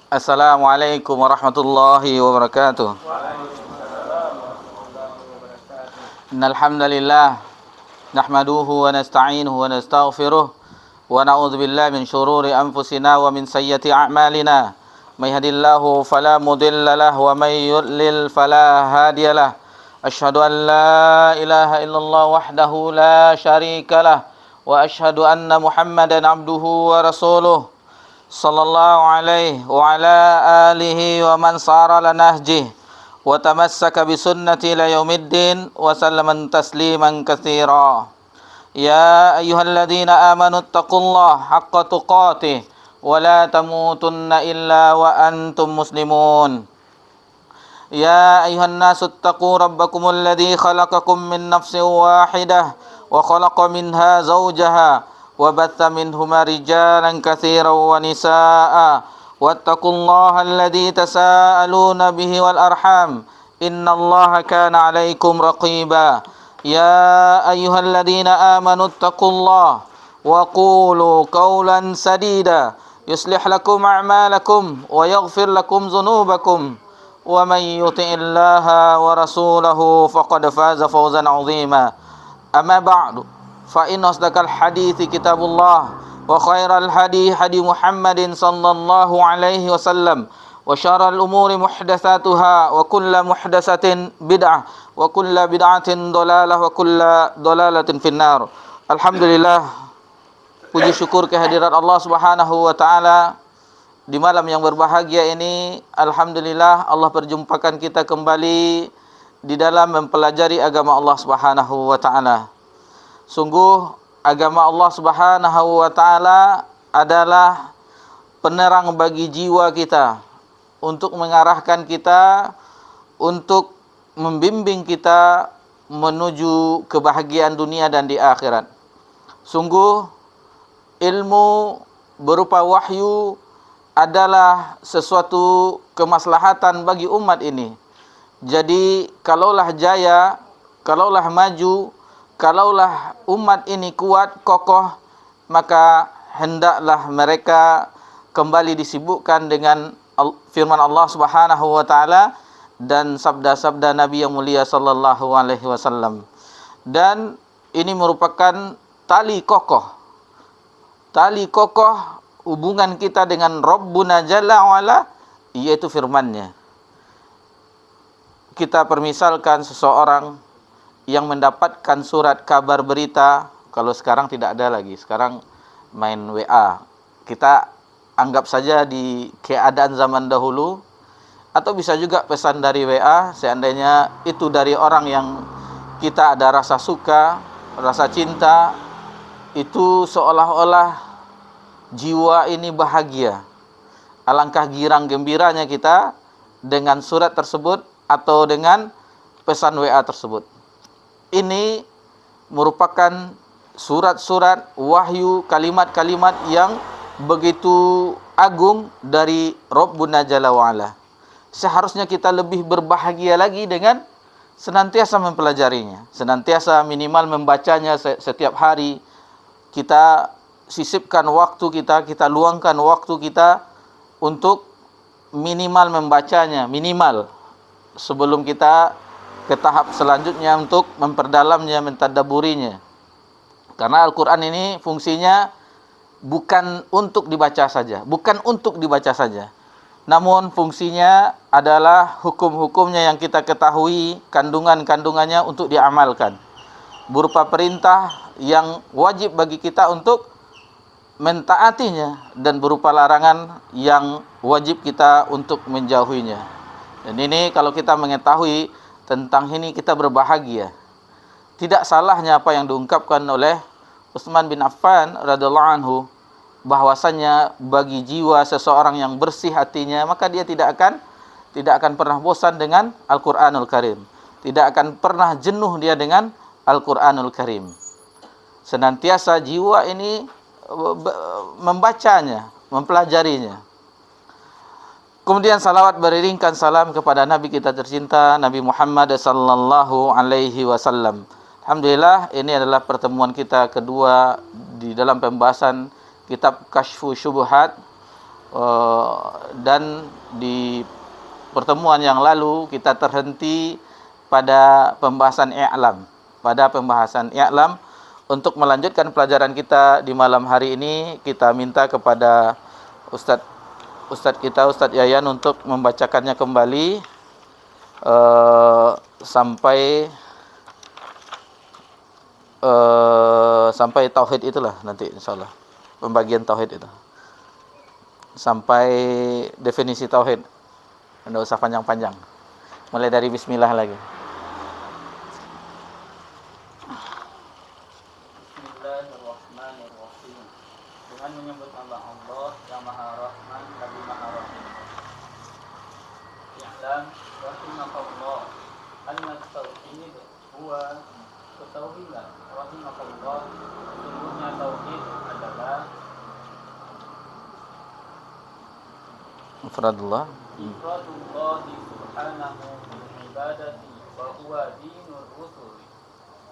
Assalamualaikum warahmatullahi wabarakatuh. Innal hamdalillah nahmaduhu wa nasta'inuhu wa nastaghfiruh wa na'udzu billahi min shururi anfusina wa min sayyiati a'malina. May yahdihillahu fala mudilla lahu wa may yudlil fala hadiyalah. Asyhadu an la ilaha illallah wahdahu la syarika lah wa asyhadu anna Muhammadan abduhu wa rasuluh. Sallallahu alaihi wa ala alihi wa man sara ala nahjih wa tamassaka bi sunnati ila yaumiddin wa sallaman tasliman katsira. Ya ayyuhalladzina amanu taqullaha haqqa tuqatih wa la tamutunna illa wa antum muslimun. Ya ayyuhan nasu taqu rabbakumul ladzi khalaqakum min nafsin wahidah wa khalaqa minha zawjaha wa batha minhuma rijalan katsiran wa nisaa wattaqullaha alladzi tasaaluna bihi wal arham innallaha kana 'alaikum raqiba. Ya ayyuhalladzina amanu taqullaha wa qulu qawlan sadida yuslih lakum a'malakum wa yaghfir lakum dhunubakum wa may yuti'illaha wa rasulahu faqad faza fawzan 'azima. Amma ba'du, fa inna asdaqal hadithi kitabullah wa khairal hadi hadi Muhammadin sallallahu alaihi wasallam wa syarral umuri muhdatsatuha wa kullu muhdatsatin bid'ah wa kullu bid'atin dhalalah wa kullu dhalalatin finnar. Alhamdulillah, puji syukur kehadirat Allah Subhanahu wa taala di malam yang berbahagia ini. Alhamdulillah, Allah perjumpakan kita kembali di dalam mempelajari agama Allah Subhanahu wa taala. Sungguh agama Allah Subhanahu wa taala adalah penerang bagi jiwa kita, untuk mengarahkan kita, untuk membimbing kita menuju kebahagiaan dunia dan di akhirat. Sungguh ilmu berupa wahyu adalah sesuatu kemaslahatan bagi umat ini. Jadi kalaulah jaya, kalaulah maju, kalaulah umat ini kuat, kokoh, maka hendaklah mereka kembali disibukkan dengan firman Allah Subhanahu wa taala dan sabda-sabda Nabi yang mulia sallallahu alaihi wasallam. Dan ini merupakan tali kokoh hubungan kita dengan Rabbuna Jalla wa'ala, yaitu firman-Nya. Kita permisalkan seseorang yang mendapatkan surat kabar berita. Kalau sekarang tidak ada lagi, sekarang main WA. Kita anggap saja di keadaan zaman dahulu, atau bisa juga pesan dari WA, seandainya itu dari orang yang kita ada rasa suka, rasa cinta, itu seolah-olah jiwa ini bahagia. Alangkah girang gembiranya kita dengan surat tersebut atau dengan pesan WA tersebut. Ini merupakan surat-surat wahyu, kalimat-kalimat yang begitu agung dari Rabbuna Jalla wa'ala. Seharusnya kita lebih berbahagia lagi dengan senantiasa mempelajarinya, senantiasa minimal membacanya setiap hari. Kita sisipkan waktu kita luangkan waktu kita untuk minimal membacanya, minimal sebelum kita ke tahap selanjutnya untuk memperdalamnya, mentadabburinya. Karena Al-Quran ini fungsinya bukan untuk dibaca saja, namun fungsinya adalah hukum-hukumnya yang kita ketahui, kandungan-kandungannya untuk diamalkan, berupa perintah yang wajib bagi kita untuk mentaatinya, dan berupa larangan yang wajib kita untuk menjauhinya. Dan ini kalau kita mengetahui tentang ini, kita berbahagia. Tidak salahnya apa yang diungkapkan oleh Utsman bin Affan radhiyallahu anhu, bahwasanya bagi jiwa seseorang yang bersih hatinya, maka dia tidak akan pernah bosan dengan Al-Qur'anul Karim. Tidak akan pernah jenuh dia dengan Al-Qur'anul Karim. Senantiasa jiwa ini membacanya, mempelajarinya. Kemudian salawat beriringkan salam kepada Nabi kita tercinta, Nabi Muhammad sallallahu alaihi wasallam. Alhamdulillah, ini adalah pertemuan kita kedua di dalam pembahasan kitab Kasyfus Syubhat dan di pertemuan yang lalu kita terhenti pada pembahasan i'lam. Pada pembahasan i'lam, untuk melanjutkan pelajaran kita di malam hari ini, kita minta kepada Ustadz kita, Ustadz Yayan, untuk membacakannya kembali sampai tauhid itulah nanti insyaallah, pembagian tauhid itu. Sampai definisi tauhid. Enggak usah panjang-panjang. Mulai dari bismillah lagi. Bismillahirrahmanirrahim. Dengan menyebut nama Allah yang Maha Rahman lagi Maha Rahim. I'lam rahimakallah anna tauhid huwa, ketahuilah rahimakallah, sesungguhnya tauhid adalah Ifradullah ifradullah subhanahu bil ibadati wa huwa dinur rusul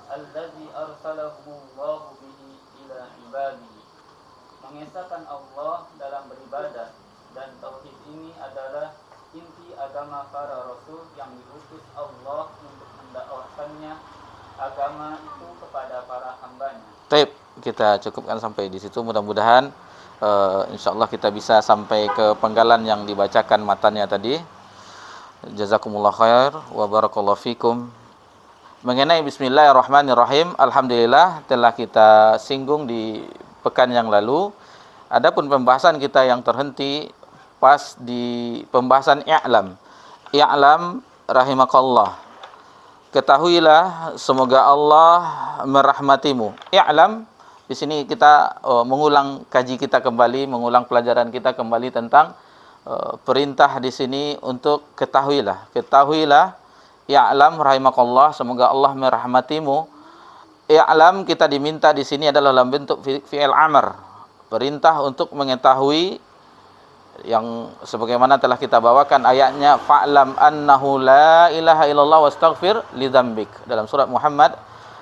allazi arsalahumullahu bihi ila ibadihi. Mengesahkan Allah dalam beribadah, dan tauhid ini adalah inti agama para rasul yang diutus Allah untuk mendakwahkannya agama itu kepada para hambanya. Baik, kita cukupkan sampai di situ. Mudah-mudahan insyaallah kita bisa sampai ke penggalan yang dibacakan matanya tadi. Jazakumullah khair wa barakallahu fikum. Mengenai bismillahirrahmanirrahim, alhamdulillah telah kita singgung di pekan yang lalu. Adapun pembahasan kita yang terhenti pas di pembahasan i'lam. I'lam rahimakallah. Ketahuilah semoga Allah merahmatimu. I'lam, di sini kita mengulang kaji kita kembali, mengulang pelajaran kita kembali tentang perintah di sini untuk ketahuilah. Ketahuilah, i'lam rahimakallah, semoga Allah merahmatimu. I'lam kita diminta di sini adalah dalam bentuk fi'il amr. Perintah untuk mengetahui, yang sebagaimana telah kita bawakan ayatnya, fa'lam annahu la ilaha illallah wastaghfir lidzambik, dalam surat Muhammad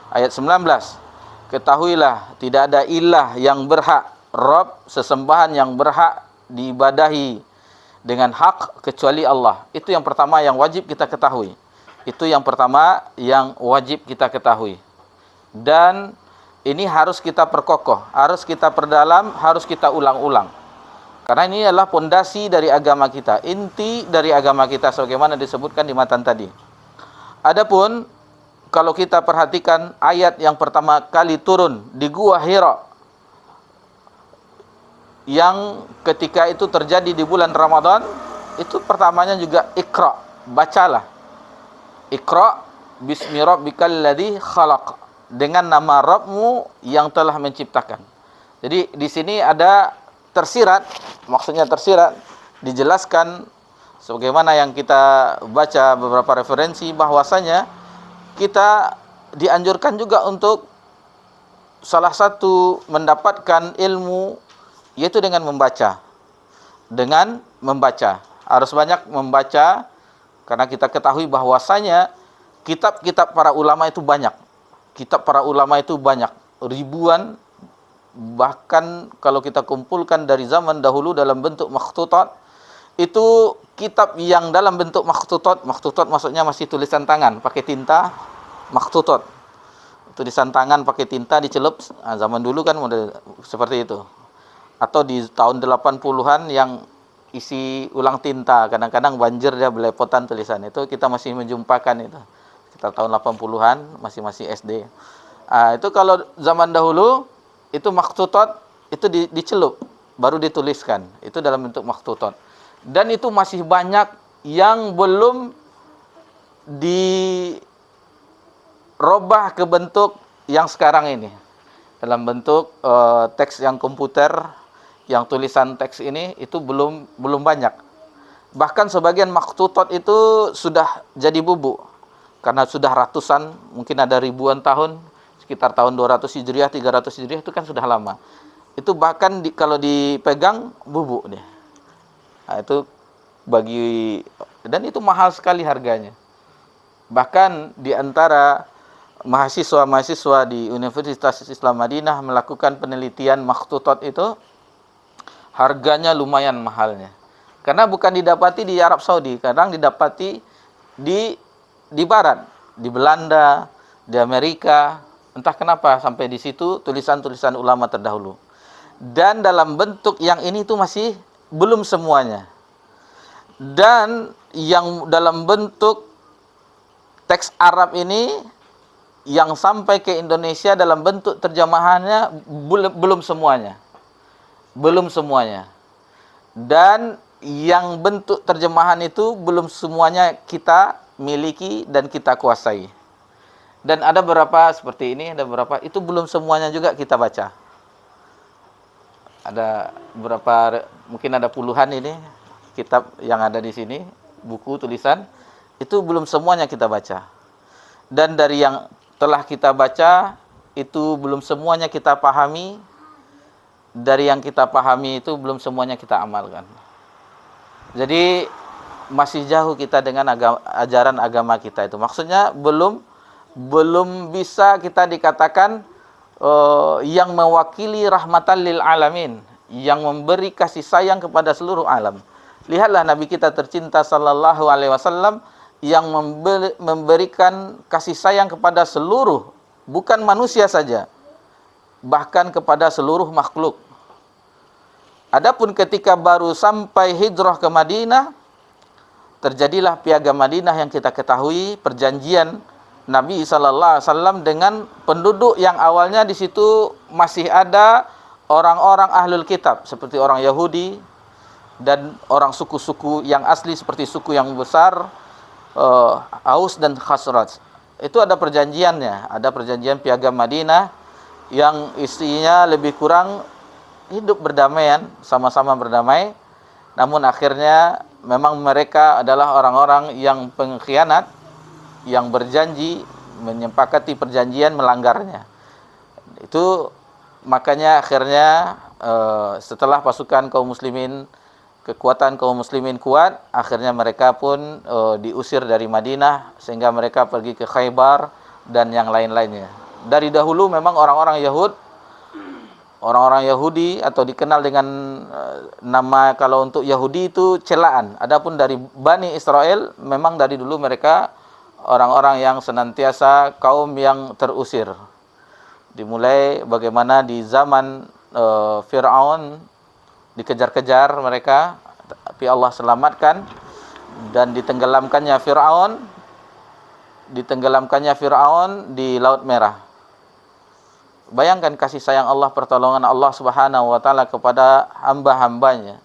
ayat 19. Ketahuilah tidak ada ilah yang berhak, Rabb, sesembahan yang berhak diibadahi dengan hak kecuali Allah. Itu yang pertama yang wajib kita ketahui. Itu yang pertama yang wajib kita ketahui. Dan ini harus kita perkokoh, harus kita perdalam, harus kita ulang-ulang. Karena ini adalah pondasi dari agama kita, inti dari agama kita sebagaimana disebutkan di matan tadi. Adapun kalau kita perhatikan ayat yang pertama kali turun di Gua Hira, yang ketika itu terjadi di bulan Ramadan, itu pertamanya juga Iqra, bacalah. Iqra bismi rabbikal ladzi khalaq, dengan nama Rabbmu yang telah menciptakan. Jadi di sini ada tersirat, maksudnya tersirat, dijelaskan sebagaimana yang kita baca beberapa referensi, bahwasanya kita dianjurkan juga untuk salah satu mendapatkan ilmu yaitu dengan membaca. Dengan membaca, harus banyak membaca, karena kita ketahui bahwasanya kitab-kitab para ulama itu banyak. Kitab para ulama itu banyak, ribuan. Bahkan kalau kita kumpulkan dari zaman dahulu dalam bentuk makhtutat, itu kitab yang dalam bentuk makhtutat maksudnya masih tulisan tangan pakai tinta, makhtutat tulisan tangan pakai tinta dicelup. Zaman dulu kan model seperti itu. Atau di tahun 80-an yang isi ulang tinta, kadang-kadang banjir dia belepotan tulisan, itu kita masih menjumpakan itu. Kita tahun 80-an masih SD. Itu kalau zaman dahulu itu makhtutat itu dicelup baru dituliskan, itu dalam bentuk makhtutat. Dan itu masih banyak yang belum dirubah ke bentuk yang sekarang ini, dalam bentuk teks yang komputer, yang tulisan teks ini itu belum banyak. Bahkan sebagian makhtutat itu sudah jadi bubuk karena sudah ratusan, mungkin ada ribuan tahun, sekitar tahun 200 Hijriah, 300 Hijriah, itu kan sudah lama. Itu bahkan kalau dipegang bubuk dia. Itu dan itu mahal sekali harganya. Bahkan di antara mahasiswa-mahasiswa di Universitas Islam Madinah melakukan penelitian makhtutat itu, Harganya lumayan mahalnya. Karena bukan didapati di Arab Saudi, kadang didapati di barat, di Belanda, di Amerika. Entah kenapa sampai di situ tulisan-tulisan ulama terdahulu. Dan dalam bentuk yang ini tuh masih belum semuanya. Dan yang dalam bentuk teks Arab ini yang sampai ke Indonesia dalam bentuk terjemahannya belum semuanya. Belum semuanya. Dan yang bentuk terjemahan itu belum semuanya kita miliki dan kita kuasai. Dan ada beberapa seperti ini, ada beberapa itu belum semuanya juga kita baca. Ada beberapa, mungkin ada puluhan ini kitab yang ada di sini, buku tulisan, itu belum semuanya kita baca. Dan dari yang telah kita baca itu belum semuanya kita pahami. Dari yang kita pahami itu belum semuanya kita amalkan. Jadi masih jauh kita dengan ajaran agama kita itu. Maksudnya belum bisa kita dikatakan yang mewakili rahmatan lil alamin, yang memberi kasih sayang kepada seluruh alam. Lihatlah Nabi kita tercinta sallallahu alaihi wasallam yang memberikan kasih sayang kepada seluruh, bukan manusia saja, bahkan kepada seluruh makhluk. Adapun ketika baru sampai hijrah ke Madinah, terjadilah piagam Madinah yang kita ketahui, perjanjian Nabi SAW dengan penduduk yang awalnya di situ masih ada orang-orang ahlul kitab, seperti orang Yahudi dan orang suku-suku yang asli seperti suku yang besar, Aus dan Khazraj. Itu ada perjanjiannya, ada perjanjian piagam Madinah yang isinya lebih kurang hidup berdamaian, sama-sama berdamai. Namun akhirnya memang mereka adalah orang-orang yang pengkhianat, yang berjanji menyepakati perjanjian melanggarnya. Itu makanya akhirnya setelah pasukan kaum muslimin, kekuatan kaum muslimin kuat, akhirnya mereka pun diusir dari Madinah sehingga mereka pergi ke Khaybar dan yang lain-lainnya. Dari dahulu memang orang-orang Yahudi atau dikenal dengan nama, kalau untuk Yahudi itu celaan. Adapun dari Bani Israel memang dari dulu mereka orang-orang yang senantiasa kaum yang terusir. Dimulai bagaimana di zaman Fir'aun dikejar-kejar mereka, tapi Allah selamatkan dan ditenggelamkannya Fir'aun di Laut Merah. Bayangkan kasih sayang Allah, pertolongan Allah Subhanahu wa taala kepada hamba-hambanya.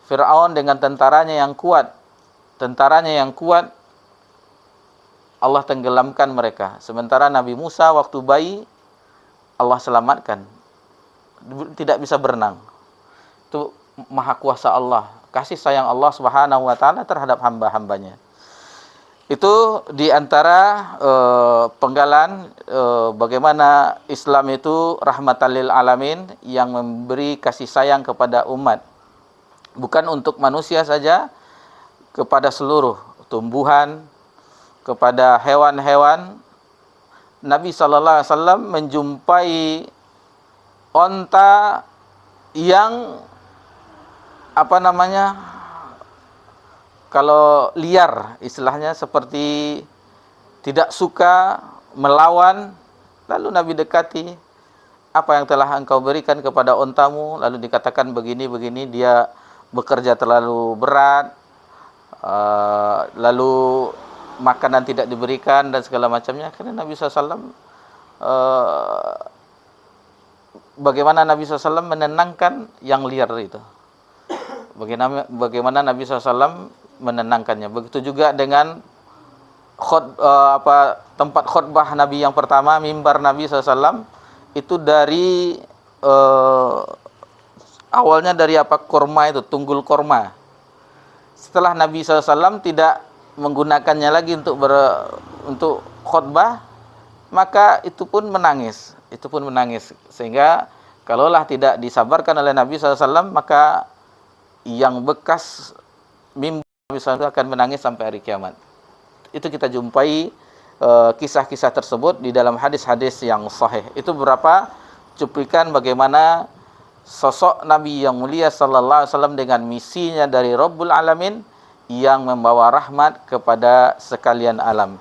Fir'aun dengan tentaranya yang kuat, Allah tenggelamkan mereka. Sementara Nabi Musa waktu bayi Allah selamatkan. Tidak bisa berenang. Itu maha kuasa Allah, kasih sayang Allah Subhanahu wa taala terhadap hamba-hambanya. Itu diantara penggalan bagaimana Islam itu rahmatan lil alamin, yang memberi kasih sayang kepada umat. Bukan untuk manusia saja, kepada seluruh tumbuhan, kepada hewan-hewan. Nabi sallallahu alaihi wasallam menjumpai onta yang kalau liar istilahnya, seperti tidak suka melawan, lalu Nabi dekati, apa yang telah engkau berikan kepada ontamu? Lalu dikatakan begini-begini, dia bekerja terlalu berat, lalu makanan tidak diberikan dan segala macamnya. Karena Nabi SAW, bagaimana Nabi SAW menenangkan yang liar itu, bagaimana Nabi SAW menenangkannya. Begitu juga dengan tempat khutbah Nabi yang pertama, mimbar Nabi SAW, itu dari awalnya dari korma itu, tunggul korma. Setelah Nabi SAW tidak menggunakannya lagi untuk khutbah, maka itu pun menangis. Sehingga kalaulah tidak disabarkan oleh Nabi SAW, maka yang bekas mimbar Nabi SAW akan menangis sampai hari kiamat. Itu kita jumpai kisah-kisah tersebut di dalam hadis-hadis yang sahih. Itu beberapa cuplikan bagaimana sosok Nabi yang mulia sallallahu alaihi wasallam dengan misinya dari Rabbul Alamin yang membawa rahmat kepada sekalian alam.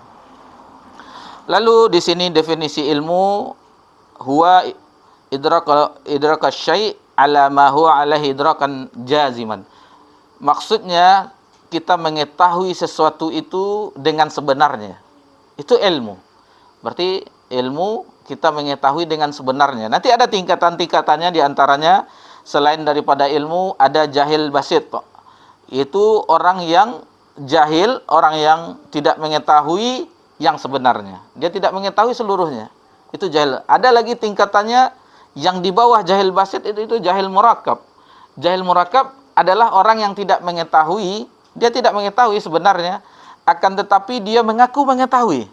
Lalu di sini definisi ilmu, huwa idraka syai' ala ma huwa alaihi idrakan jaziman. Maksudnya kita mengetahui sesuatu itu dengan sebenarnya. Itu ilmu. Berarti ilmu kita mengetahui dengan sebenarnya. Nanti ada tingkatan-tingkatannya, di antaranya selain daripada ilmu ada jahil basit. Itu orang yang jahil, orang yang tidak mengetahui yang sebenarnya. Dia tidak mengetahui seluruhnya. Itu jahil. Ada lagi tingkatannya yang di bawah jahil basit, itu jahil murakab. Jahil murakab adalah orang yang tidak mengetahui, dia tidak mengetahui sebenarnya, akan tetapi dia mengaku mengetahui.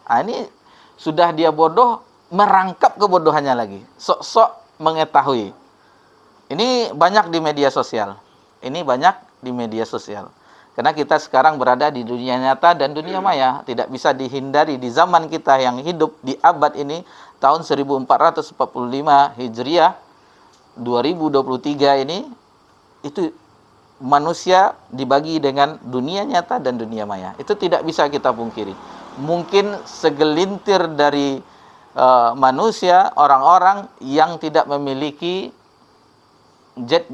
Nah, ini sudah dia bodoh, merangkap kebodohannya lagi. Sok-sok mengetahui. Ini banyak di media sosial. Ini banyak di media sosial. Karena kita sekarang berada di dunia nyata dan dunia maya. Tidak bisa dihindari di zaman kita yang hidup di abad ini, tahun 1445 Hijriah, 2023 ini, itu manusia dibagi dengan dunia nyata dan dunia maya. Itu tidak bisa kita pungkiri. Mungkin segelintir dari manusia, orang-orang yang tidak memiliki jet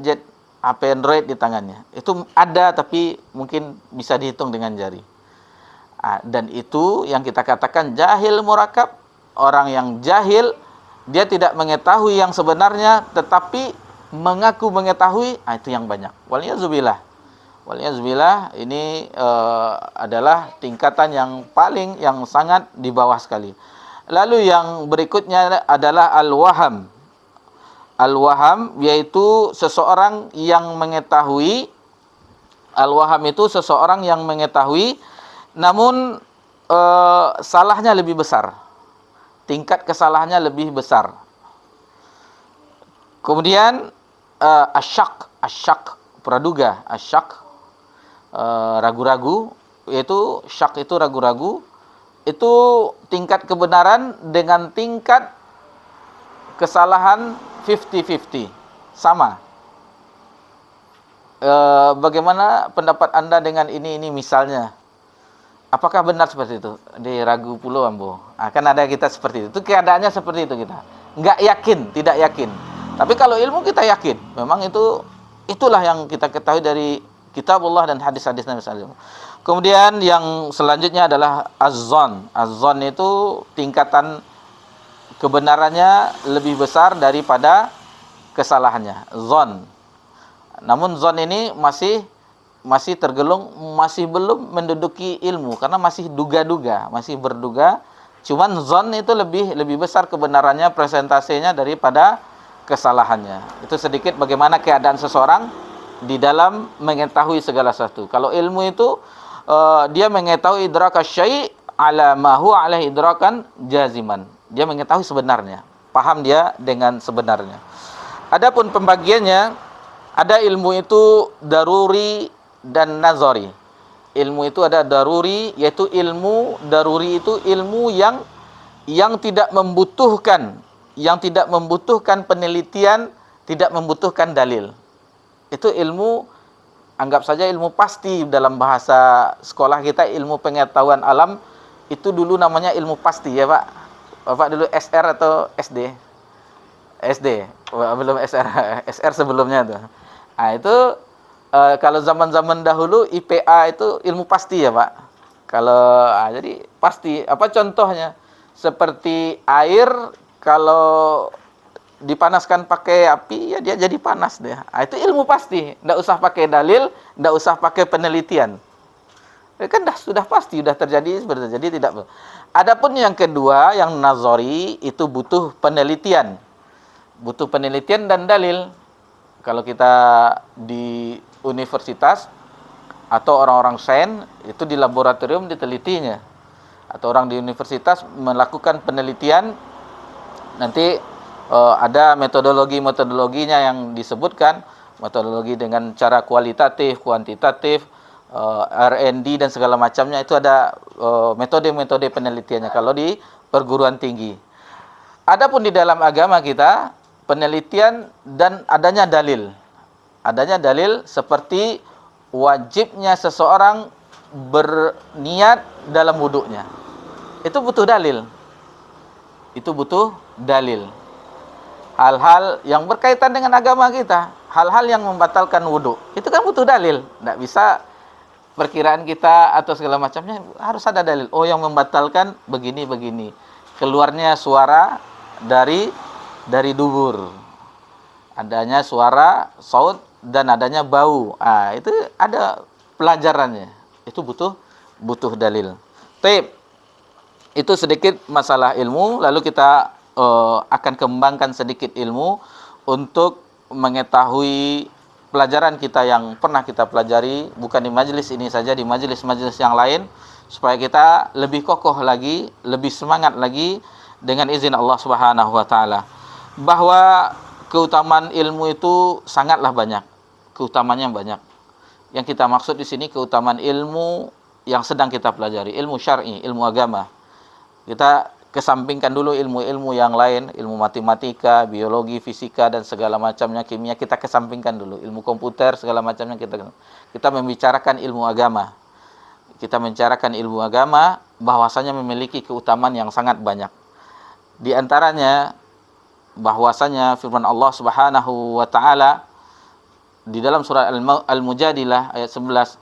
HP Android di tangannya. Itu ada, tapi mungkin bisa dihitung dengan jari. Dan itu yang kita katakan jahil murakab. Orang yang jahil, dia tidak mengetahui yang sebenarnya, tetapi mengaku mengetahui. Itu yang banyak. Waliyahzubillah. Waliyahzubillah, ini adalah tingkatan yang sangat di bawah sekali. Lalu yang berikutnya adalah al-waham. Al-waham yaitu seseorang yang mengetahui. Al-waham itu seseorang yang mengetahui, namun salahnya lebih besar. Tingkat kesalahannya lebih besar. Kemudian asyak, praduga, asyak, ragu-ragu, yaitu syak itu ragu-ragu. Itu tingkat kebenaran dengan tingkat kesalahan 50-50, sama. Bagaimana pendapat Anda dengan ini misalnya? Apakah benar seperti itu? Di ragu puluh ambo. Kan ada kita seperti itu. Itu keadaannya seperti itu kita. Enggak yakin, tidak yakin. Tapi kalau ilmu kita yakin. Memang itulah yang kita ketahui dari kitabullah dan hadis-hadis Nabi sallallahu alaihi wasallam. Kemudian yang selanjutnya adalah az-zon. Az-zon itu tingkatan kebenarannya lebih besar daripada kesalahannya. Zon. Namun zon ini masih tergelung, masih belum menduduki ilmu, karena masih duga-duga, masih berduga. Cuman zon itu lebih besar kebenarannya, presentasinya daripada kesalahannya. Itu sedikit bagaimana keadaan seseorang di dalam mengetahui segala sesuatu. Kalau ilmu itu dia mengetahui idraka syai' ala ma huwa alaihi idrakan jaziman. Dia mengetahui sebenarnya, paham dia dengan sebenarnya. Adapun pembagiannya, ada ilmu itu daruri dan nazari. Ilmu itu ada daruri, yaitu ilmu daruri itu ilmu yang tidak membutuhkan penelitian, tidak membutuhkan dalil. Itu ilmu, anggap saja ilmu pasti. Dalam bahasa sekolah kita, ilmu pengetahuan alam itu dulu namanya ilmu pasti, ya Pak. Bapak dulu SR atau SD? SD, belum SR. SR sebelumnya tuh. Nah, itu kalau zaman-zaman dahulu IPA itu ilmu pasti, ya Pak. Jadi pasti. Apa contohnya? Seperti air, kalau dipanaskan pakai api, ya dia jadi panas deh. Nah, itu ilmu pasti. Nggak usah pakai dalil, nggak usah pakai penelitian. Kan sudah pasti, sudah terjadi seperti itu. Jadi tidak. Adapun yang kedua, yang nazari, itu butuh penelitian. Butuh penelitian dan dalil. Kalau kita di universitas atau orang-orang sains, itu di laboratorium ditelitinya. Atau orang di universitas melakukan penelitian, nanti ada metodologinya yang disebutkan, metodologi dengan cara kualitatif, kuantitatif, R&D dan segala macamnya. Itu ada metode-metode penelitiannya kalau di perguruan tinggi. Adapun di dalam agama kita, penelitian dan adanya dalil. Adanya dalil seperti wajibnya seseorang berniat dalam wuduknya. Itu butuh dalil. Itu butuh dalil. Hal-hal yang berkaitan dengan agama kita, hal-hal yang membatalkan wudhu, itu kan butuh dalil. Tidak bisa perkiraan kita atau segala macamnya, harus ada dalil. Oh, yang membatalkan begini-begini. Keluarnya suara dari dubur. Adanya suara, saut, dan adanya bau. Itu ada pelajarannya. Itu butuh dalil. Taib. Itu sedikit masalah ilmu, lalu kita akan kembangkan sedikit ilmu untuk mengetahui pelajaran kita yang pernah kita pelajari, bukan di majelis ini saja, di majelis-majelis yang lain, supaya kita lebih kokoh lagi, lebih semangat lagi dengan izin Allah Subhanahu wa taala. Bahwa keutamaan ilmu itu sangatlah banyak. Keutamanya banyak. Yang kita maksud di sini keutamaan ilmu yang sedang kita pelajari, ilmu syar'i, ilmu agama. Kita kesampingkan dulu ilmu-ilmu yang lain, ilmu matematika, biologi, fisika dan segala macamnya, kimia, kita kesampingkan dulu. Ilmu komputer segala macamnya kita membicarakan ilmu agama. Kita membicarakan ilmu agama bahwasanya memiliki keutamaan yang sangat banyak. Di antaranya bahwasanya firman Allah Subhanahu wa taala di dalam surah Al-Mujadilah ayat 11,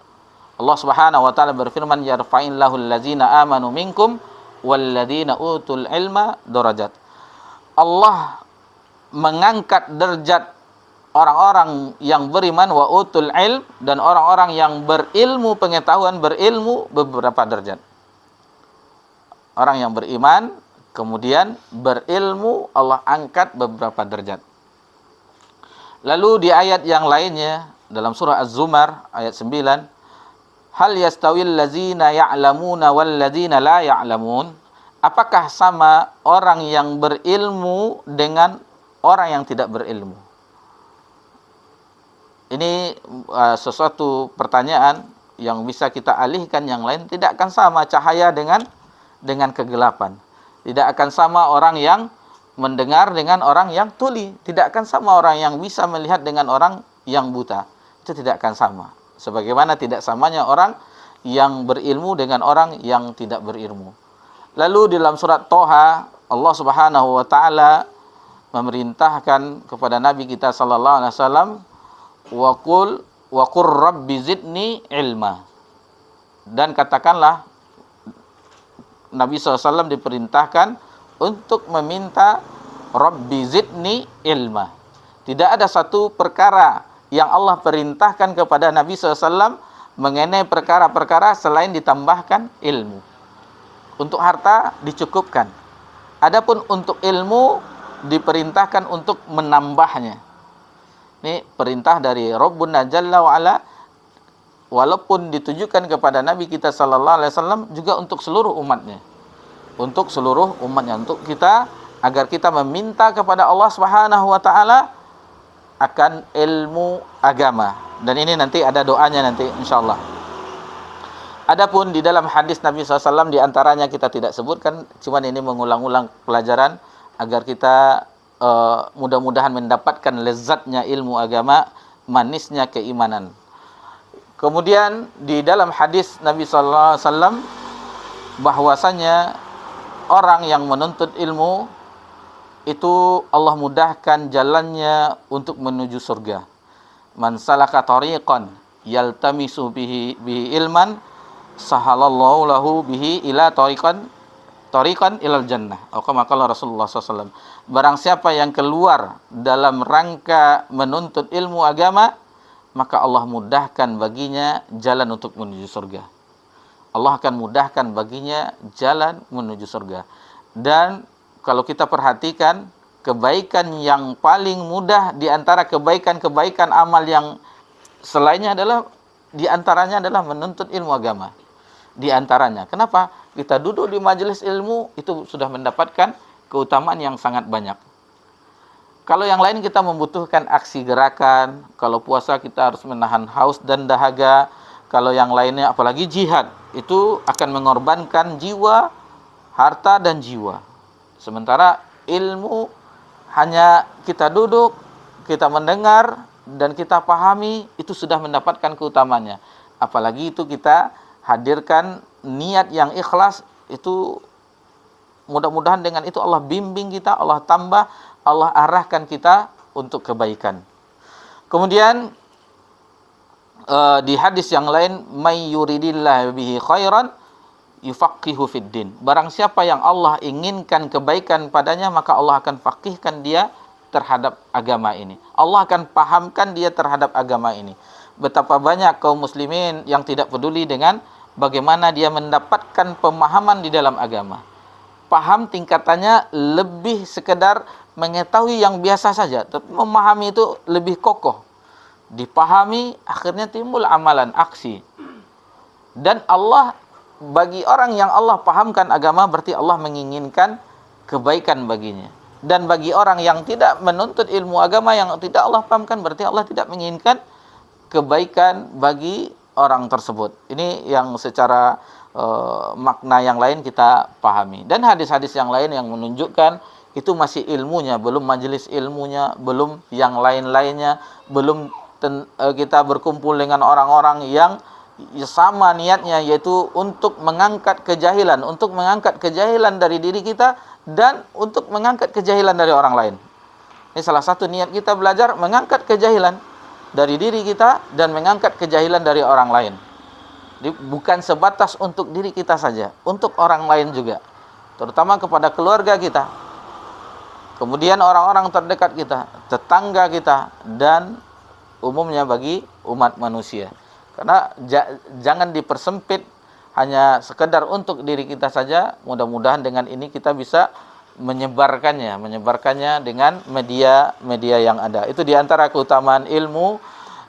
Allah Subhanahu wa taala berfirman, yarfa'illahu allazina amanu minkum walladzina utul ilma darajat. Allah mengangkat derajat orang-orang yang beriman wa utul ilm, dan orang-orang yang berilmu, pengetahuan, berilmu, beberapa derajat. Orang yang beriman kemudian berilmu, Allah angkat beberapa derajat. Lalu di ayat yang lainnya dalam surah Az-Zumar ayat 9, hal yastawil ladzina ya'lamuna wal ladzina la ya'lamun? Apakah sama orang yang berilmu dengan orang yang tidak berilmu? Ini sesuatu pertanyaan yang bisa kita alihkan yang lain. Tidak akan sama cahaya dengan kegelapan. Tidak akan sama orang yang mendengar dengan orang yang tuli. Tidak akan sama orang yang bisa melihat dengan orang yang buta. Itu tidak akan sama. Sebagaimana tidak samanya orang yang berilmu dengan orang yang tidak berilmu. Lalu di dalam surat Toha, Allah Subhanahu wa taala memerintahkan kepada Nabi kita sallallahu alaihi wasallam, wa qur rabbi zidni ilma. Dan katakanlah, Nabi SAW diperintahkan untuk meminta Rabbi zidni ilma. Tidak ada satu perkara yang Allah perintahkan kepada Nabi SAW mengenai perkara-perkara selain ditambahkan ilmu. Untuk harta dicukupkan. Adapun untuk ilmu diperintahkan untuk menambahnya. Ini perintah dari Rabbuna Jalla wa'ala, walaupun ditujukan kepada Nabi kita sallallahu alaihi wasallam, juga untuk seluruh umatnya. Untuk seluruh umatnya, untuk kita, agar kita meminta kepada Allah Subhanahu wa taala akan ilmu agama. Dan ini nanti ada doanya nanti insyaallah. Adapun di dalam hadis Nabi SAW diantaranya kita tidak sebutkan, cuman ini mengulang-ulang pelajaran agar kita mudah-mudahan mendapatkan lezatnya ilmu agama, manisnya keimanan. Kemudian di dalam hadis Nabi SAW bahwasanya orang yang menuntut ilmu itu Allah mudahkan jalannya untuk menuju surga. Man salaka tariqan yaltamisu bihi ilman sahalallahu lahu bihi ila tariqan ilal jannah. Atau kama qala Rasulullah SAW. Barang siapa yang keluar dalam rangka menuntut ilmu agama, maka Allah mudahkan baginya jalan untuk menuju surga. Allah akan mudahkan baginya jalan menuju surga. Dan kalau kita perhatikan, kebaikan yang paling mudah di antara kebaikan-kebaikan amal yang selainnya adalah, di antaranya adalah menuntut ilmu agama. Di antaranya. Kenapa? Kita duduk di majelis ilmu itu sudah mendapatkan keutamaan yang sangat banyak. Kalau yang lain kita membutuhkan aksi gerakan, kalau puasa kita harus menahan haus dan dahaga, kalau yang lainnya apalagi jihad, itu akan mengorbankan jiwa, harta dan jiwa. Sementara ilmu hanya kita duduk, kita mendengar, dan kita pahami, itu sudah mendapatkan keutamaannya. Apalagi itu kita hadirkan niat yang ikhlas, itu mudah-mudahan dengan itu Allah bimbing kita, Allah tambah, Allah arahkan kita untuk kebaikan. Kemudian di hadis yang lain, may yuridillahu bihi khairan yufaqihu fid din. Barang siapa yang Allah inginkan kebaikan padanya, maka Allah akan faqihkan dia terhadap agama ini. Allah akan pahamkan dia terhadap agama ini. Betapa banyak kaum muslimin yang tidak peduli dengan bagaimana dia mendapatkan pemahaman di dalam agama. Paham tingkatannya lebih sekedar mengetahui yang biasa saja, tetapi memahami itu lebih kokoh. Dipahami, akhirnya timbul amalan, aksi. Dan Allah, bagi orang yang Allah pahamkan agama, berarti Allah menginginkan kebaikan baginya. Dan bagi orang yang tidak menuntut ilmu agama, yang tidak Allah pahamkan, berarti Allah tidak menginginkan kebaikan bagi orang tersebut. Ini yang secara makna yang lain kita pahami. Dan hadis-hadis yang lain yang menunjukkan itu masih ilmunya, belum majelis ilmunya, belum yang lain-lainnya, belum kita berkumpul dengan orang-orang yang sama niatnya, yaitu untuk mengangkat kejahilan, dari diri kita dan untuk mengangkat kejahilan dari orang lain. Ini salah satu niat kita belajar, mengangkat kejahilan dari diri kita dan mengangkat kejahilan dari orang lain. Jadi bukan sebatas untuk diri kita saja, untuk orang lain juga, terutama kepada keluarga kita, kemudian orang-orang terdekat kita, tetangga kita, dan umumnya bagi umat manusia. Karena jangan dipersempit hanya sekedar untuk diri kita saja. Mudah-mudahan dengan ini kita bisa menyebarkannya dengan media yang ada. Itu diantara keutamaan ilmu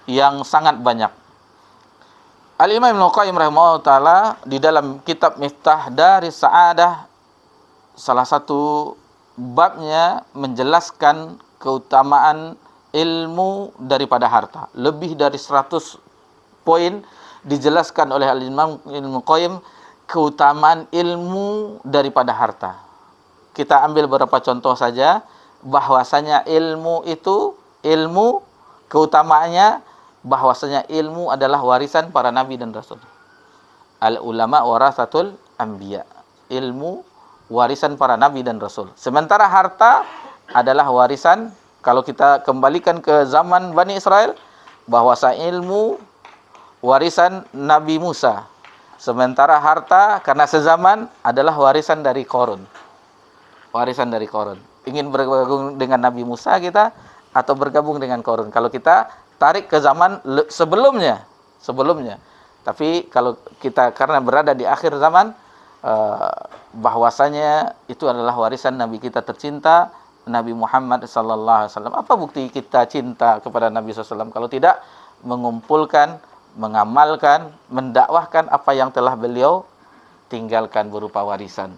yang sangat banyak. Al-Imam Ibnu Qayyim rahimahullah ta'ala di dalam kitab Miftah Daris Sa'adah, salah satu babnya menjelaskan keutamaan ilmu daripada harta. Lebih dari 100 poin dijelaskan oleh Al-Imam Ibnu Qayyim keutamaan ilmu daripada harta. Kita ambil beberapa contoh saja, bahwasanya ilmu keutamaannya, bahwasanya ilmu adalah warisan para nabi dan rasul. Al-ulama warasatul anbiya. Ilmu warisan para nabi dan rasul. Sementara harta adalah warisan, kalau kita kembalikan ke zaman Bani Israel, bahwasa ilmu warisan Nabi Musa. Sementara harta karena sezaman adalah warisan dari Qarun. Ingin bergabung dengan Nabi Musa kita atau bergabung dengan Qarun? Kalau kita tarik ke zaman sebelumnya. Tapi kalau kita karena berada di akhir zaman, bahwasanya itu adalah warisan Nabi kita tercinta, Nabi Muhammad sallallahu alaihi wasallam. Apa bukti kita cinta kepada Nabi sallallahu alaihi wasallam kalau tidak mengumpulkan, mengamalkan, mendakwahkan apa yang telah beliau tinggalkan berupa warisan,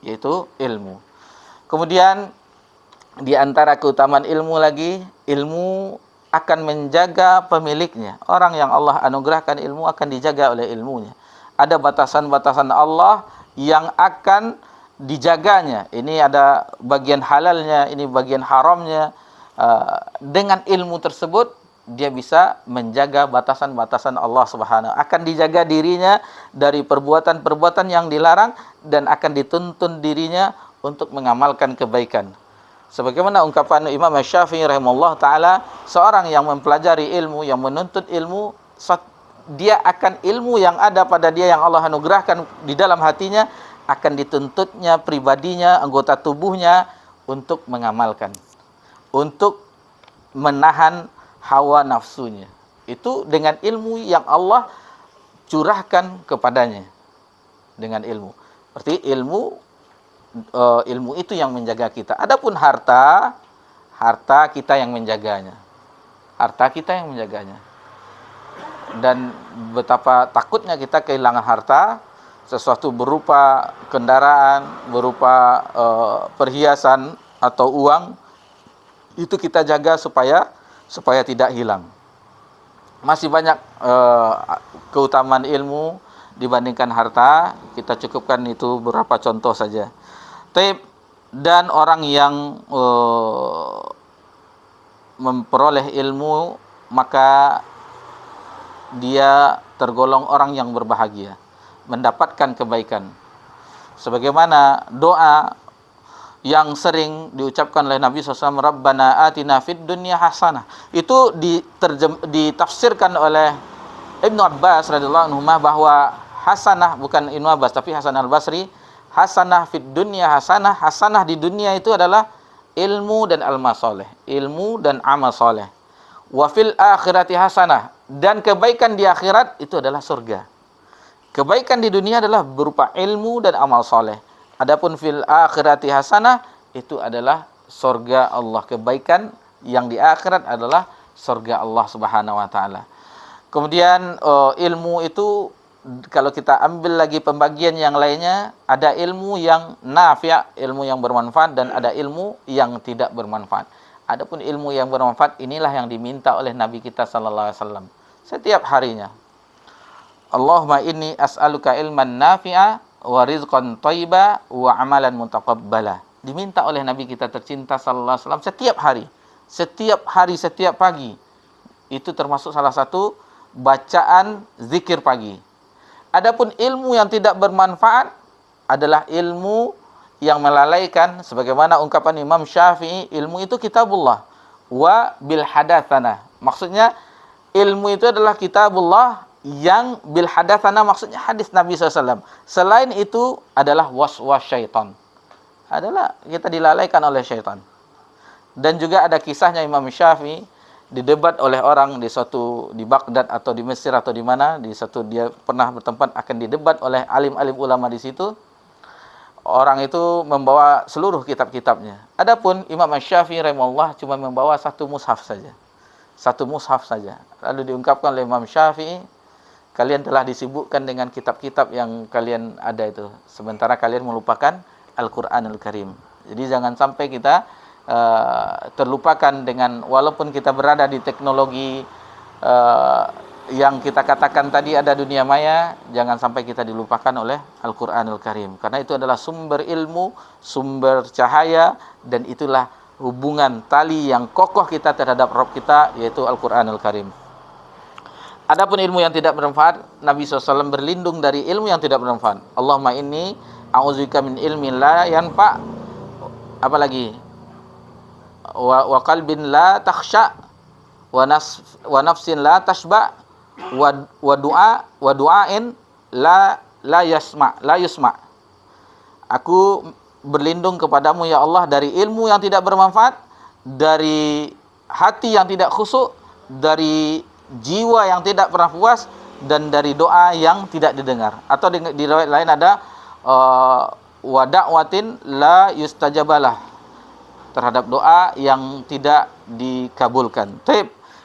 yaitu ilmu. Kemudian di antara keutamaan ilmu lagi, ilmu akan menjaga pemiliknya. Orang yang Allah anugerahkan ilmu akan dijaga oleh ilmunya. Ada batasan-batasan Allah yang akan dijaganya. Ini ada bagian halalnya, ini bagian haramnya. Dengan ilmu tersebut dia bisa menjaga batasan-batasan Allah Subhanahu. Akan dijaga dirinya dari perbuatan-perbuatan yang dilarang dan akan dituntun dirinya untuk mengamalkan kebaikan. Sebagaimana ungkapan Imam Syafi'i rahimahullah ta'ala, seorang yang mempelajari ilmu, yang menuntut ilmu, dia akan ilmu yang ada pada dia yang Allah anugerahkan di dalam hatinya, akan dituntutnya pribadinya, anggota tubuhnya untuk mengamalkan, untuk menahan hawa nafsunya. Itu dengan ilmu yang Allah curahkan kepadanya. Dengan ilmu. Berarti ilmu itu yang menjaga kita. Adapun harta kita yang menjaganya. Dan betapa takutnya kita kehilangan harta, sesuatu berupa kendaraan, berupa perhiasan atau uang, itu kita jaga supaya tidak hilang. Masih banyak keutamaan ilmu dibandingkan harta. Kita cukupkan itu beberapa contoh saja. Tapi Dan orang yang memperoleh ilmu, maka dia tergolong orang yang berbahagia, mendapatkan kebaikan. Sebagaimana doa yang sering diucapkan oleh Nabi SAW, Rabbana atina fid dunya hasanah. Itu ditafsirkan oleh Ibnu Abbas radhiyallahu anhu bahwa hasanah, bukan Ibnu Abbas tapi Hasan al-Basri, hasanah fid dunya hasanah, hasanah di dunia itu adalah ilmu dan amal soleh, ilmu dan amal soleh. Wa fil akhirati hasanah, dan kebaikan di akhirat itu adalah surga. Kebaikan di dunia adalah berupa ilmu dan amal soleh. Adapun fil akhirati hasanah, itu adalah surga Allah. Kebaikan yang di akhirat adalah surga Allah Subhanahu wa taala. Kemudian ilmu itu kalau kita ambil lagi pembagian yang lainnya, ada ilmu yang nafi', ilmu yang bermanfaat, dan ada ilmu yang tidak bermanfaat. Adapun ilmu yang bermanfaat inilah yang diminta oleh Nabi kita sallallahu alaihi wasallam setiap harinya. Allahumma inni as'aluka ilman nafi'a wa rizqan thayyiba wa amalan mutaqabbala. Diminta oleh Nabi kita tercinta sallallahu alaihi wasallam setiap hari, setiap pagi. Itu termasuk salah satu bacaan zikir pagi. Adapun ilmu yang tidak bermanfaat adalah ilmu yang melalaikan, sebagaimana ungkapan Imam Syafi'i, ilmu itu kitabullah wa bil hadatsana. Maksudnya ilmu itu adalah kitabullah yang bil hadatsana, maksudnya hadis Nabi SAW. Selain itu adalah waswas syaitan, adalah kita dilalaikan oleh syaitan. Dan juga ada kisahnya Imam Syafi'i didebat oleh orang di Baghdad atau di Mesir atau di mana, dia pernah bertempat akan didebat oleh alim-alim ulama di situ. Orang itu membawa seluruh kitab-kitabnya. Adapun Imam Syafi'i rahimahullah cuma membawa satu mushaf saja. Lalu diungkapkan oleh Imam Syafi'i, kalian telah disibukkan dengan kitab-kitab yang kalian ada itu, sementara kalian melupakan Al-Qur'anul Karim. Jadi jangan sampai kita terlupakan dengan, walaupun kita berada di teknologi yang kita katakan tadi ada dunia maya, jangan sampai kita dilupakan oleh Al-Qur'anul Karim, karena itu adalah sumber ilmu, sumber cahaya, dan itulah hubungan tali yang kokoh kita terhadap Rabb kita, yaitu Al-Qur'anul Karim. Adapun ilmu yang tidak bermanfaat, Nabi SAW berlindung dari ilmu yang tidak bermanfaat. Allahumma inni a'udzubika min ilmin la yanfa', apalagi wa qalbin la takhsha, wa nafsin la tashba, wa du'ain la yusma. Aku berlindung kepadamu ya Allah dari ilmu yang tidak bermanfaat, dari hati yang tidak khusyuk, dari jiwa yang tidak pernah puas, dan dari doa yang tidak didengar. Atau di riwayat lain ada wa da'watin la yustajabalah, terhadap doa yang tidak dikabulkan.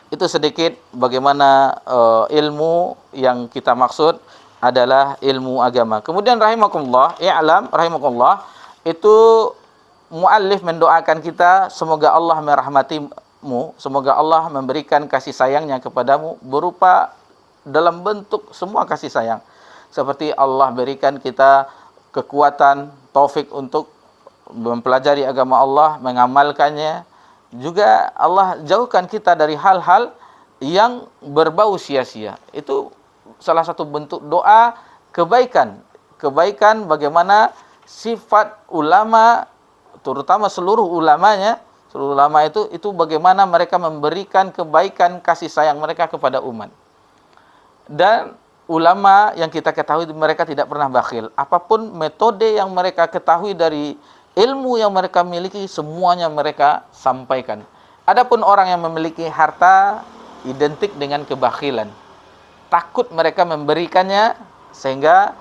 Itu sedikit bagaimana ilmu yang kita maksud adalah ilmu agama. Kemudian rahimakumullah, rahimakumullah, itu muallif mendoakan kita, semoga Allah merahmatimu, semoga Allah memberikan kasih sayangnya kepadamu berupa dalam bentuk semua kasih sayang. Seperti Allah berikan kita kekuatan, taufik untuk mempelajari agama Allah, mengamalkannya. Juga Allah jauhkan kita dari hal-hal yang berbau sia-sia. Itu salah satu bentuk doa kebaikan. Kebaikan bagaimana sifat ulama, terutama seluruh ulama itu bagaimana mereka memberikan kebaikan kasih sayang mereka kepada umat. Dan ulama yang kita ketahui mereka tidak pernah bakhil. Apapun metode yang mereka ketahui dari ilmu yang mereka miliki, semuanya mereka sampaikan. Adapun orang yang memiliki harta identik dengan kebakhilan. Takut mereka memberikannya, sehingga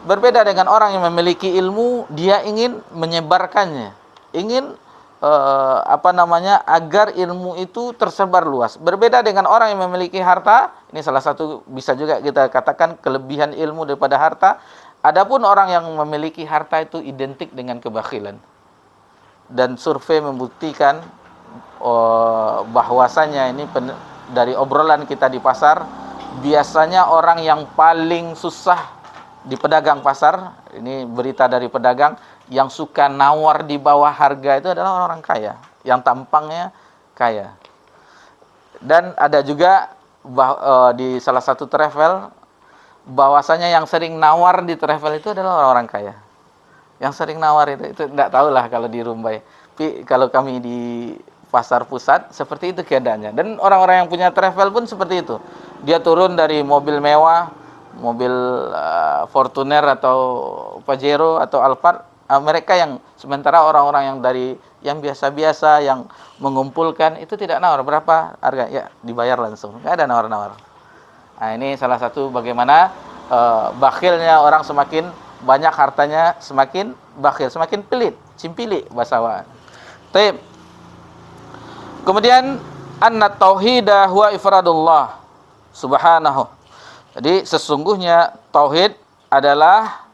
berbeda dengan orang yang memiliki ilmu, dia ingin menyebarkannya. Ingin agar ilmu itu tersebar luas. Berbeda dengan orang yang memiliki harta, ini salah satu bisa juga kita katakan kelebihan ilmu daripada harta. Adapun orang yang memiliki harta itu identik dengan kebakhilan. Dan survei membuktikan bahwasanya ini dari obrolan kita di pasar, biasanya orang yang paling susah di pedagang pasar, ini berita dari pedagang, yang suka nawar di bawah harga itu adalah orang-orang kaya, yang tampangnya kaya. Dan ada juga di salah satu travel, bahwasanya yang sering nawar di travel itu adalah orang-orang kaya. Yang sering nawar itu tidak tahulah kalau di Rumbai. Tapi kalau kami di pasar pusat, seperti itu keadaannya. Dan orang-orang yang punya travel pun seperti itu. Dia turun dari mobil mewah, mobil Fortuner atau Pajero atau Alphard, mereka yang sementara orang-orang yang biasa-biasa, yang mengumpulkan itu tidak nawar. Berapa harga? Ya, dibayar langsung. Enggak ada nawar-nawar. Nah, ini salah satu bagaimana bakhilnya orang, semakin banyak hartanya semakin bakhil, semakin pelit, cimpili bahasa Jawa. Baik. Kemudian anna tauhida huwa ifradullah subhanahu. Jadi sesungguhnya tauhid adalah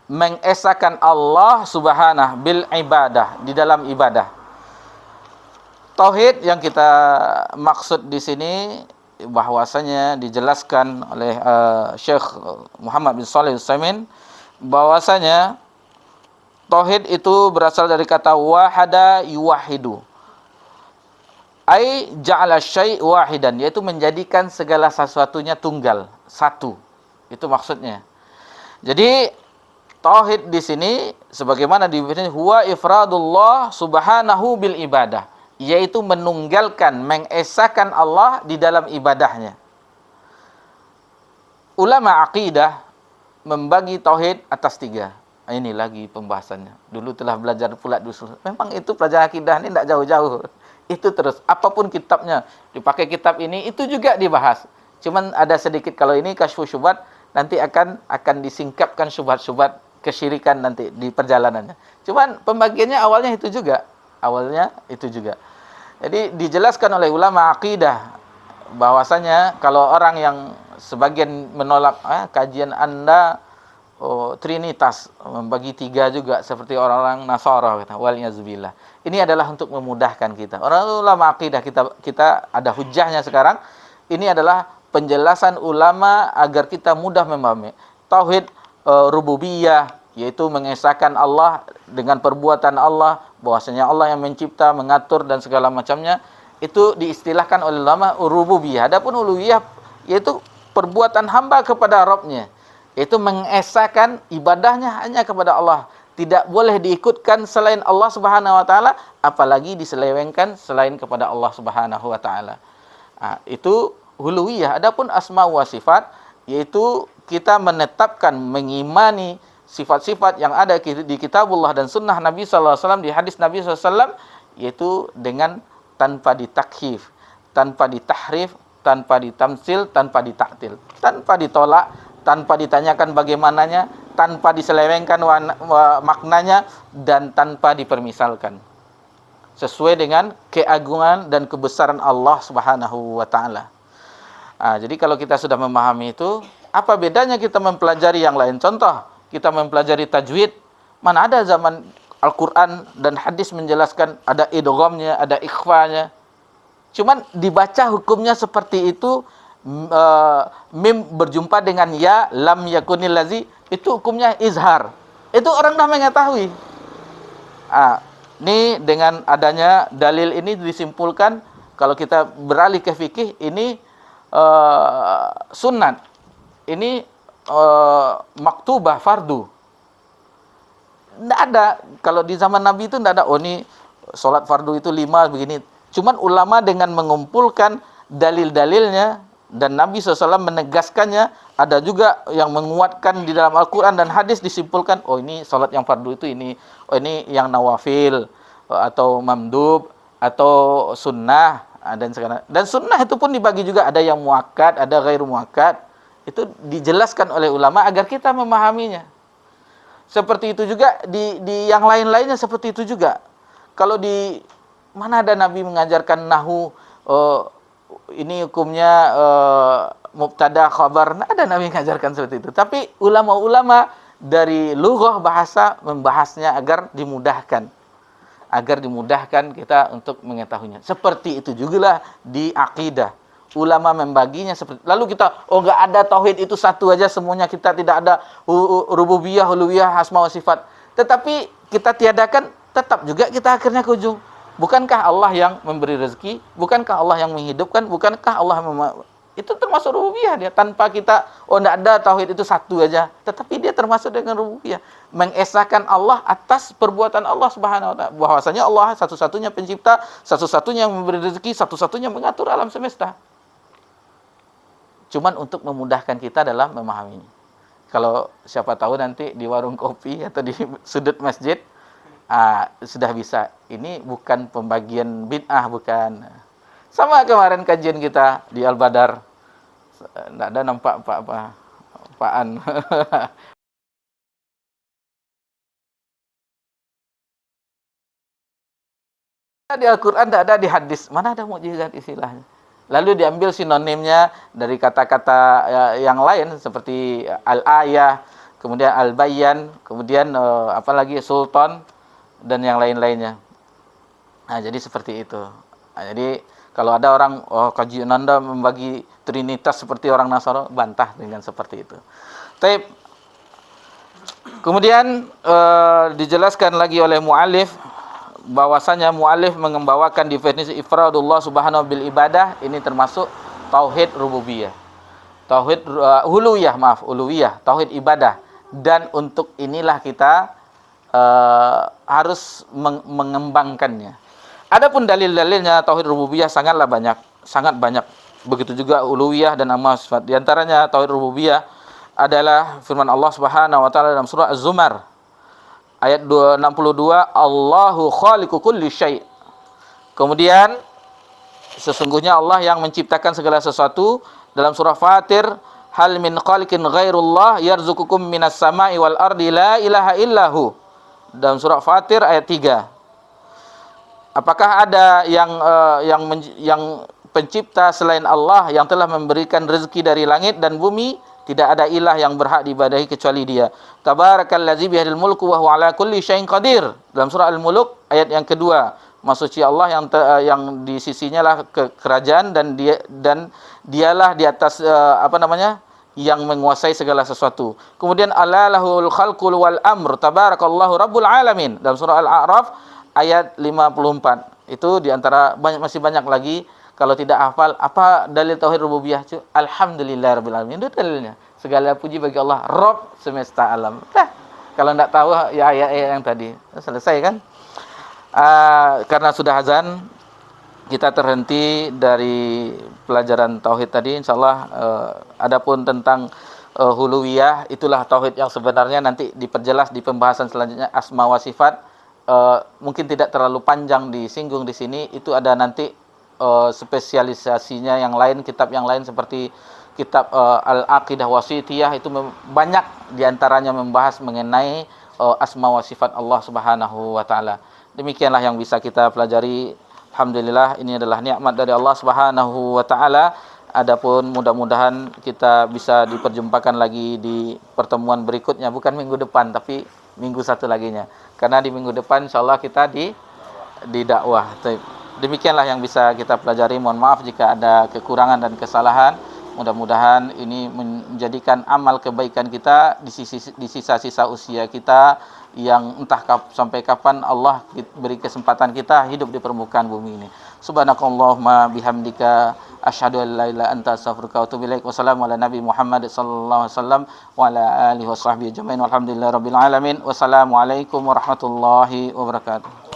mengesahkan Allah subhanahu bil ibadah, di dalam ibadah. Tauhid yang kita maksud di sini bahwasanya dijelaskan oleh Syekh Muhammad bin Shalih Al-Utsaimin, bahwasanya tauhid itu berasal dari kata wahada yuwahidu, ai ja'ala syai' wahidan, yaitu menjadikan segala sesuatunya tunggal, satu. Itu maksudnya. Jadi tauhid di sini sebagaimana didefinisikan huwa ifradullah subhanahu bil ibadah, yaitu menunggalkan, mengesahkan Allah di dalam ibadahnya. Ulama akidah membagi tauhid atas 3. Ini lagi pembahasannya. Dulu telah belajar pula dulu. Memang itu pelajaran akidah ini tidak jauh-jauh. Itu terus. Apapun kitabnya, dipakai kitab ini, itu juga dibahas. Cuman ada sedikit, kalau ini kasyfu syubhat, nanti akan disingkapkan syubhat-syubhat kesyirikan nanti di perjalanannya. Cuman pembagiannya awalnya itu juga. Jadi dijelaskan oleh ulama akidah bahwasanya kalau orang yang sebagian menolak kajian Anda Trinitas, membagi 3 juga seperti orang-orang Nasara, kata waliyazbillah. Ini adalah untuk memudahkan kita. Orang ulama akidah kita ada hujahnya sekarang. Ini adalah penjelasan ulama agar kita mudah memahami. Tauhid rububiyah, yaitu mengesahkan Allah dengan perbuatan Allah, bahwasanya Allah yang mencipta, mengatur dan segala macamnya, itu diistilahkan oleh ulama rububiyah. Adapun uluhiyah yaitu perbuatan hamba kepada Rabb-nya, yaitu mengesahkan ibadahnya hanya kepada Allah, tidak boleh diikutkan selain Allah Subhanahu wa taala, apalagi diselewengkan selain kepada Allah Subhanahu wa taala. Itu uluhiyah. Adapun asma wa sifat, yaitu kita menetapkan, mengimani sifat-sifat yang ada di kitabullah dan sunnah Nabi sallallahu alaihi wasallam, di hadis Nabi sallallahu alaihi wasallam, yaitu dengan tanpa ditakhif, tanpa ditahrif, tanpa ditamsil, tanpa ditaktil, tanpa ditolak, tanpa ditanyakan bagaimananya, tanpa diselewengkan maknanya, dan tanpa dipermisalkan, sesuai dengan keagungan dan kebesaran Allah Subhanahu wa taala. Jadi kalau kita sudah memahami itu, apa bedanya kita mempelajari yang lain? Contoh, kita mempelajari tajwid, mana ada zaman Al-Quran dan hadis menjelaskan ada idghamnya, ada ikhfanya. Cuman dibaca hukumnya seperti itu, mim berjumpa dengan ya, lam yakunil lazi, itu hukumnya izhar. Itu orang dah mengetahui. Ini dengan adanya dalil ini disimpulkan, kalau kita beralih ke fikih, ini sunat. Ini maktubah, fardu. Tidak ada. Kalau di zaman Nabi itu tidak ada. Ini sholat fardu itu 5 begini. Cuman ulama dengan mengumpulkan dalil-dalilnya, dan Nabi SAW menegaskannya, ada juga yang menguatkan di dalam Al-Quran dan hadis, disimpulkan, ini sholat yang fardu itu ini. Ini yang nawafil, atau mamdub, atau sunnah, dan sekarang. Dan sunnah itu pun dibagi juga, ada yang muakkad, ada ghairu muakkad. Itu dijelaskan oleh ulama agar kita memahaminya. Seperti itu juga di yang lain-lainnya, seperti itu juga. Kalau di mana ada Nabi mengajarkan nahwu, ini hukumnya mubtada khabar, nah, ada Nabi mengajarkan seperti itu. Tapi ulama-ulama dari lughah bahasa membahasnya agar dimudahkan kita untuk mengetahuinya. Seperti itu jugalah di akidah. Ulama membaginya seperti, lalu kita enggak ada tauhid itu satu aja semuanya, kita tidak ada rububiyah, uluhiyah, asma wa sifat. Tetapi kita tiadakan, tetap juga kita akhirnya ke ujung. Bukankah Allah yang memberi rezeki? Bukankah Allah yang menghidupkan? Bukankah Allah itu termasuk rububiyah dia. Tanpa kita, tidak ada tauhid itu satu aja. Tetapi dia termasuk dengan rububiyah. Mengesahkan Allah atas perbuatan Allah Subhanahu wa ta'ala. Bahwasanya Allah satu-satunya pencipta, satu-satunya yang memberi rezeki, satu-satunya mengatur alam semesta. Cuman untuk memudahkan kita dalam memahaminya. Kalau siapa tahu nanti di warung kopi atau di sudut masjid, sudah bisa. Ini bukan pembagian bid'ah, bukan. Sama kemarin kajian kita di Al-Badar. Tidak ada nampak apaan. Di Al-Quran tidak ada, di hadis. Mana ada mukjizat istilahnya. Lalu diambil sinonimnya dari kata-kata yang lain seperti al-ayah, kemudian al-bayan, kemudian apalagi sultan dan yang lain-lainnya. Nah, jadi seperti itu. Nah, jadi kalau ada orang, kajian Anda membagi trinitas seperti orang Nasara, bantah dengan seperti itu. Taib. Kemudian dijelaskan lagi oleh mu'alif bahwasanya mu'alif membawakan definisi ifradullah subhanahu bil ibadah, ini termasuk tauhid rububiyah. Tauhid uluwiyah, tauhid ibadah. Dan untuk inilah kita harus mengembangkannya. Adapun dalil-dalilnya tauhid rububiyah sangat banyak. Begitu juga uluwiyah dan asma sifat. Di antaranya tauhid rububiyah adalah firman Allah Subhanahu wa taala dalam surah Az-Zumar ayat 62, Allahu khaliqu kulli syai'. Kemudian sesungguhnya Allah yang menciptakan segala sesuatu. Dalam surah Fatir, hal min khaliqin ghairullah yarzuqukum minas sama'i wal ardi la ilaha illahu. Dalam surah Fatir ayat 3. Apakah ada yang pencipta selain Allah yang telah memberikan rezeki dari langit dan bumi? Tidak ada ilah yang berhak diibadahi kecuali Dia. Tabarakallazi biyadil mulku wa huwa ala kulli syai'in qadir. Dalam surah Al-Mulk ayat yang kedua. Maksud Allah yang di sisinya lah kerajaan dan dialah di atas yang menguasai segala sesuatu. Kemudian alalahul khalqul wal amr tabarakallahu rabbul alamin. Dalam surah Al-A'raf ayat 54. Itu diantara masih banyak lagi. Kalau tidak hafal, apa dalil tauhid rububiyah? Alhamdulillahirabbil alamin. Itu dalilnya. Segala puji bagi Allah, Rabb semesta alam. Kalau tidak tahu ya ayat-ayat yang tadi. Selesai kan? Karena sudah azan, kita terhenti dari pelajaran tauhid tadi. Insyaallah adapun tentang huluwiyah, itulah tauhid yang sebenarnya nanti diperjelas di pembahasan selanjutnya, asma wa sifat. Mungkin tidak terlalu panjang disinggung di sini. Itu ada nanti spesialisasinya yang lain, kitab yang lain seperti kitab Al-Aqidah Wasithiyah, itu banyak diantaranya membahas mengenai asma wa sifat Allah Subhanahu wa taala. Demikianlah yang bisa kita pelajari. Alhamdulillah, ini adalah nikmat dari Allah Subhanahu wa taala. Adapun mudah-mudahan kita bisa diperjumpakan lagi di pertemuan berikutnya, bukan minggu depan tapi minggu satu laginya. Karena di minggu depan insyaallah kita di dakwah. Demikianlah yang bisa kita pelajari. Mohon maaf jika ada kekurangan dan kesalahan. Mudah-mudahan ini menjadikan amal kebaikan kita di sisa-sisa usia kita, yang entah sampai kapan Allah beri kesempatan kita hidup di permukaan bumi ini. Subhanakallahumma bihamdika asyhadu an la ilaha illa anta astaghfiruka wa atubu ilaik. Wassalamu ala nabi Muhammad sallallahu alaihi wasallam wa ala alihi washabbihi ajmain. Walhamdulillahirabbil alamin. Wassalamualaikum warahmatullahi wabarakatuh.